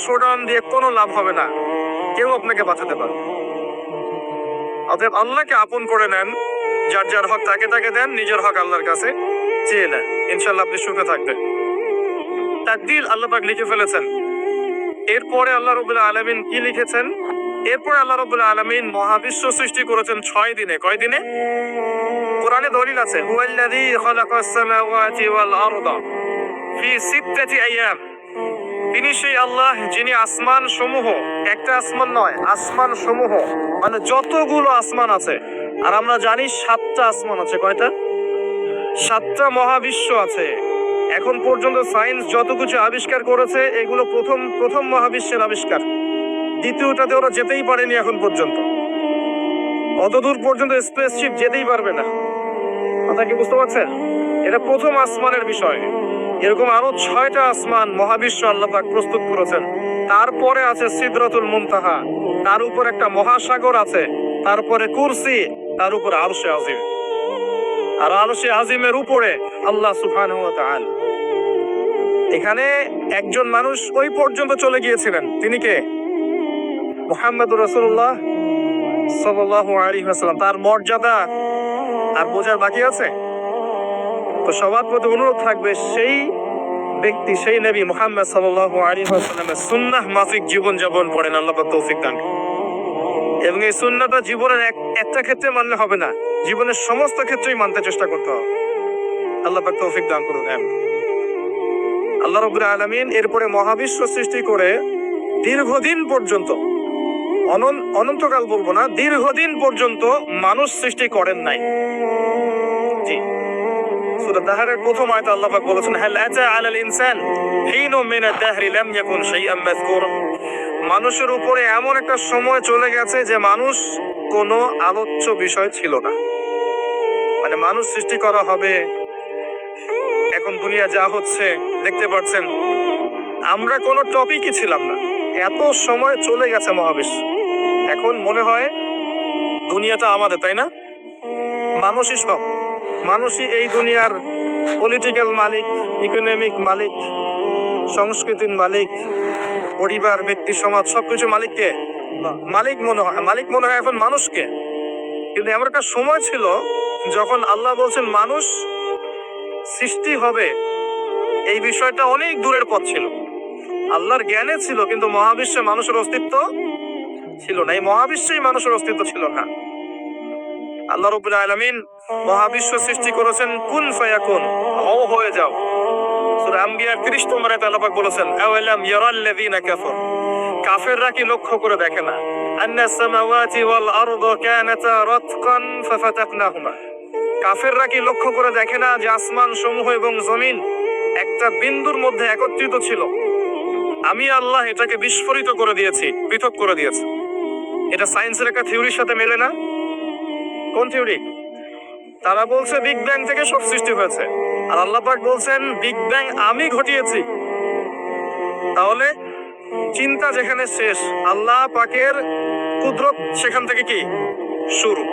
Showdown দিয়ে কোনো লাভ হবে না, কেউ আপনাকে বাঁচাতে পারবে। অতএব আল্লাহকে আপন করে নেন, যার যার হক তাকে তাকে দেন, নিজের হক আল্লাহর কাছে চেয়ে নেন, ইনশাল্লাহ আপনি সুখে থাকবেন। তাকদীর আল্লাহ পাক লিখে ফেলেছেন। এরপরে আল্লাহ রাব্বুল আলামিন কি লিখেছেন? এরপরে আল্লাহ রাব্বুল আলামিন মহাবিশ্ব সৃষ্টি করেছেন 6 দিনে। কয় দিনে? কোরআনে দলিল আছে, হুয়াল্লাযী খালাকাস সামাওয়াতি ওয়াল আরদা ফি সিত্তাতি আইয়াম। তিনি সেই আল্লাহ যিনি আসমান সমূহ, একটা আসমান নয়, আসমান সমূহ মানে যতগুলো আসমান আছে, আর আমরা জানি 7টা আসমান আছে। কয়টা? 7টা মহাবিশ্ব আছে। এখন পর্যন্ত সায়েন্স যত কিছু আবিষ্কার করেছে এগুলো প্রথম মহাবিশ্বের আবিষ্কার। দ্বিতীয়টাতে ওরা যেতেই পারেনি এখন পর্যন্ত, অতদূর পর্যন্ত স্পেসশিপ যেতেই পারবে না। কথা কি বুঝতে পারছেন? এটা প্রথম আসমানের বিষয়। এরকম আরো 6টা আসমান মহাবিশ্ব আল্লাহ পাক প্রস্তুত করেছেন। তারপরে আছে সিদরাতুল মুনতাহা, তার উপর একটা মহাসাগর আছে, তারপরে কুরসি, তার উপরে আরশে আজিম, আর আরশে আজিমের উপরে আল্লাহ সুবহানাহু ওয়া তাআলা। এখানে একজন মানুষ ওই পর্যন্ত চলে গিয়েছিলেন, তিনি কে? মুহাম্মদুর রাসূলুল্লাহ সাল্লাল্লাহু আলাইহি ওয়াসাল্লাম। তার মর্যাদা আর বোঝার বাকি আছে? তো সবার প্রতি অনুরোধ থাকবে, সেই ব্যক্তি, সেই নবী মুহাম্মদ সাল্লাল্লাহু আলাইহি ওয়াসাল্লামের সুন্নাহ মাফিক জীবন যাপন করেন, আল্লাহ পাক তৌফিক দান। এবং এই সুন্নাহটা জীবনের একটা ক্ষেত্রে মানলে হবে না, জীবনের সমস্ত ক্ষেত্রেই মানতে চেষ্টা করতে হবে। আল্লাহ পাক তৌফিক দান করুন। আল্লাহ রাব্বুল আলামিন এরপরে মহাবিশ্ব সৃষ্টি করে দীর্ঘদিন পর্যন্ত, অনন্তকাল বলবো না, দীর্ঘদিন পর্যন্ত মানুষ সৃষ্টি করেন নাই। জি, সূরা দাহরের প্রথম আয়াতে আল্লাহ পাক বলেছেন, হাল আতা আলাল ইনসান হিনুম মিনাদ দাহরি লাম ইয়াকুন শাইআম মাযকুরা। মানুষের উপরে এমন একটা সময় চলে গেছে যে মানুষ কোনো আলোচ্য বিষয় ছিল না। মানে মানুষ সৃষ্টি করা হবে, এখন দুনিয়া যা হচ্ছে দেখতে পাচ্ছেন, আমরা কোনো টপিকই ছিলাম না, এত সময় চলে গেছে মহাবিশ্ব। এখন মনে হয় দুনিয়াটা আমাদের, তাই না? মানুষই সব, মানুষই এই দুনিয়ার পলিটিক্যাল মালিক, ইকোনমিক মালিক, সংস্কৃতির মালিক, পরিবার, ব্যক্তি, সমাজ, সবকিছু মালিককে মালিক মনে হয় এখন মানুষকে। কিন্তু এমন একটা সময় ছিল যখন আল্লাহ বলছেন মানুষ সৃষ্টি হবে, এই বিষয়টা অনেক দূরের পথ ছিল, আল্লাহর জ্ঞানে ছিল, কিন্তু মহাবিশ্বে মানুষের অস্তিত্ব ছিল না। এই মহাবিশ্বেই মানুষের অস্তিত্ব ছিল না। আল্লাহ রাব্বুল আলামিন মহাবিশ্ব সৃষ্টি করেছেন কুন ফায়াকুন, হও হয়ে যাও। সূরা আম্বিয়ার 30 নম্বরে আল্লাহ পাক বলেছেন, আওয়ালাম ইয়ারাল্লাযীনা কাফার, কাফেররা কি লক্ষ্য করে দেখে না, আন্নাস সামাওয়াতি ওয়াল আরদু কানাতা রাতকান ফাফাতাকনাহুমা, কাফেররা কি লক্ষ্য করে দেখে না যে আসমান সমূহ এবং জমিন একটা বিন্দুর মধ্যে একত্রিত ছিল, আমি আল্লাহ এটাকে বিস্ফোরিত করে দিয়েছি, পৃথক করে দিয়েছি। এটা সায়েন্সের একটা থিওরির সাথে মেলে না। কোন থিওরি? তারা বলছে বিগ ব্যাং থেকে সব সৃষ্টি হয়েছে, আর আল্লাহ পাক বলছেন বিগ ব্যাং আমি ঘটিয়েছি। তাহলে চিন্তা যেখানে শেষ, আল্লাহ পাকের কুদরত সেখান থেকে কি শুরু।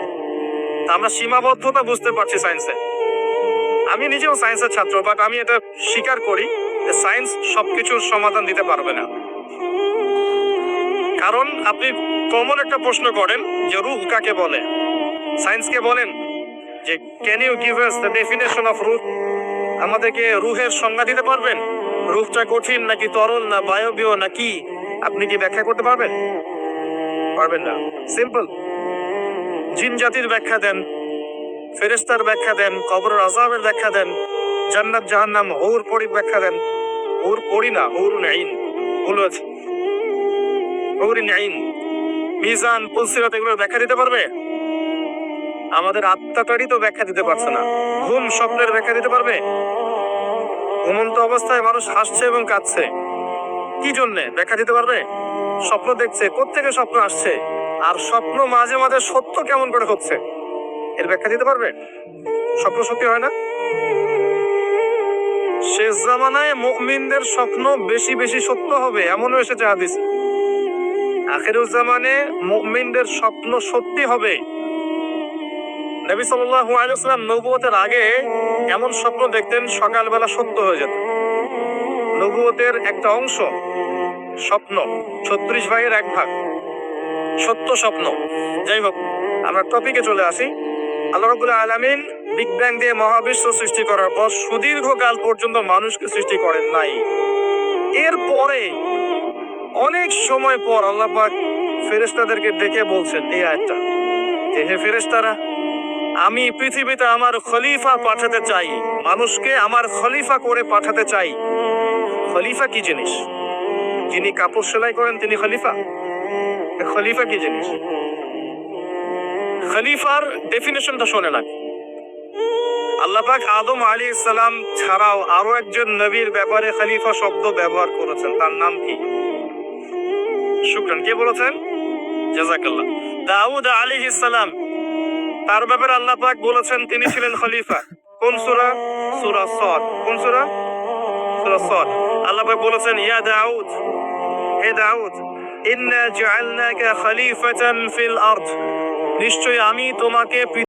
আমরা সীমাবদ্ধতা বুঝতে পারছি সায়েন্সে। আমি নিজেও সায়েন্সের ছাত্র, বাট আমি এটা স্বীকার করি যে সায়েন্স সবকিছুর সমাধান দিতে পারবে না। কারণ আপনি কমন একটা প্রশ্ন করেন যে রূহ কাকে বলে, সায়েন্সকে বলেন যে can you give us the definition of রূহ, আমাদেরকে রূহের সংজ্ঞা দিতে পারবেন? রূহটা কঠিন নাকি তরল, না বায়বীয় না কি, আপনি কি ব্যাখ্যা করতে পারবেন? পারবেন না। সিম্পল। জিন জাতির ব্যাখ্যা দেন, ফেরেশতার ব্যাখ্যা দেন, কবরের আযাবের ব্যাখ্যা দেন, জান্নাত জাহান্নাম, হুর পরি ব্যাখ্যা দেন। হুর পরি না, হুরুন আইন ভুল আছে, হুরুন আইন, মিজান, পুলসিরাত, এগুলোর ব্যাখ্যা দিতে পারবে? আমাদের আত্মাটারই তো ব্যাখ্যা দিতে পারছে না। ঘুম, স্বপ্নের ব্যাখ্যা দিতে পারবে? ঘুমন্ত অবস্থায় মানুষ হাসছে এবং কাঁদছে, কি জন্যে? ব্যাখ্যা দিতে পারবে? স্বপ্ন দেখছে, কোত্থেকে স্বপ্ন আসছে, আর স্বপ্ন মাঝে মাঝে সত্য কেমন করে হচ্ছে, এর ব্যাখ্যা দিতে পারবে? স্বপ্ন সত্যি হয় না। শেষ জামানায় মুমিনদের স্বপ্ন বেশি বেশি সত্য হবে, এমনও এসেছে হাদিস। আখিরুজ জামানে মুমিনদের স্বপ্ন সত্যি হবে। নবী সাল্লাল্লাহু আলাইহি ওয়াসাল্লাম নবুয়তের আগে এমন স্বপ্ন দেখতেন সকালবেলা সত্য হয়ে যেত। নবুয়তের একটা অংশ স্বপ্ন, 36 ভাগের 1 ভাগ সত্য স্বপ্ন। যাই হোক, আমরা টপিকে চলে আসি। আল্লাহ রাব্বুল আলামিন বিগ ব্যাং দিয়ে মহাবিশ্ব সৃষ্টি করার পর সুদীর্ঘকাল পর্যন্ত মানুষকে সৃষ্টি করেন নাই। এরপরে অনেক সময় পর আল্লাহ পাক ফেরেশতাদেরকে ডেকে বলছেন এই আয়াতটা, যে হে ফেরেশতারা, আমি পৃথিবীতে আমার খলিফা পাঠাতে চাই, মানুষকে আমার খলিফা করে পাঠাতে চাই। খলিফা কি জিনিস? যিনি কাপড় সেলাই করেন তিনি খলিফা? খলিফা কি জিনিস? খলিফার ডেফিনেশনটা শুনে না। আল্লাহ পাক আদম আলাইহিস সালাম ছাড়াও আরো একজন নবীর ব্যাপারে খলিফা শব্দ ব্যবহার করেছেন, তার নাম কি? শুকরান, কে বলেছেন? জাযাকাল্লাহ। দাউদ আলাইহিস সালাম, তার ব্যাপারে আল্লাহ পাক বলেছেন তিনি ছিলেন খলিফা। কোন সূরা? সূরা সাদ। কোন সূরা? সূরা সাদ। আল্লাহ পাক বলেছেন ইয়া দাউদ, হে দাউদ, ইন্না জাআলনাকা খলিফাতান ফিল আরদ, নিশ্চয়ই আমি তোমাকে